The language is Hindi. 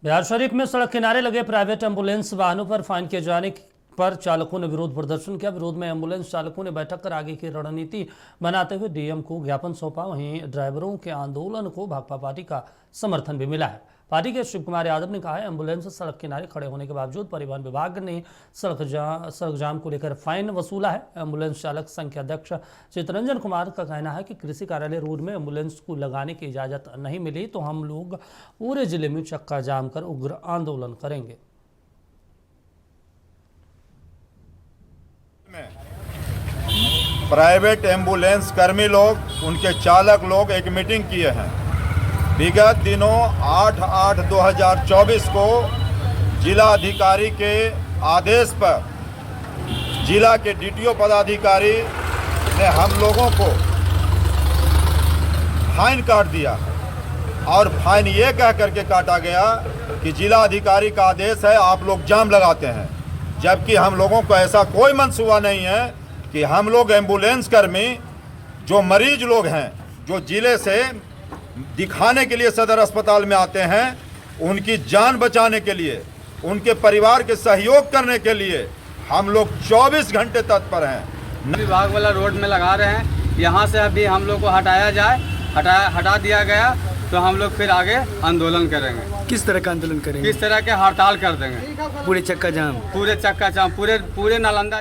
बिहार शरीफ में सड़क किनारे लगे प्राइवेट एम्बुलेंस वाहनों पर फाइन किए जाने पर चालकों ने विरोध प्रदर्शन किया। विरोध में एम्बुलेंस चालकों ने बैठक कर आगे की रणनीति बनाते हुए डीएम को ज्ञापन सौंपा। वहीं ड्राइवरों के आंदोलन को भाकपा पार्टी का समर्थन भी मिला है। पार्टी के शिव कुमार यादव ने कहा है, एम्बुलेंस सड़क किनारे खड़े होने के बावजूद परिवहन विभाग ने सड़क जाम को लेकर फाइन वसूला है। एम्बुलेंस चालक संघ के अध्यक्ष चितरंजन कुमार का कहना है कि कृषि कार्यालय रोड में एम्बुलेंस को लगाने की इजाजत नहीं मिली तो हम लोग पूरे जिले में चक्का जाम कर उग्र आंदोलन करेंगे। प्राइवेट एम्बुलेंस कर्मी लोग, उनके चालक लोग एक मीटिंग किए हैं। विगत दिनों 8/8/2024 को जिला अधिकारी के आदेश पर जिला के डीटीओ पदाधिकारी ने हम लोगों को फाइन काट दिया और फाइन ये कह करके काटा गया कि जिला अधिकारी का आदेश है, आप लोग जाम लगाते हैं। जबकि हम लोगों को ऐसा कोई मंसूबा नहीं है कि हम लोग एम्बुलेंस कर्मी जो मरीज लोग हैं, जो जिले से दिखाने के लिए सदर अस्पताल में आते हैं, उनकी जान बचाने के लिए, उनके परिवार के सहयोग करने के लिए हम लोग 24 घंटे तत्पर हैं। विभाग वाला रोड में लगा रहे हैं, यहाँ से अभी हम लोग को हटाया जाए, हटा दिया गया तो हम लोग फिर आगे आंदोलन करेंगे। किस तरह का आंदोलन करेंगे? किस तरह के हड़ताल कर देंगे, पूरे चक्का जाम पूरे नालंदा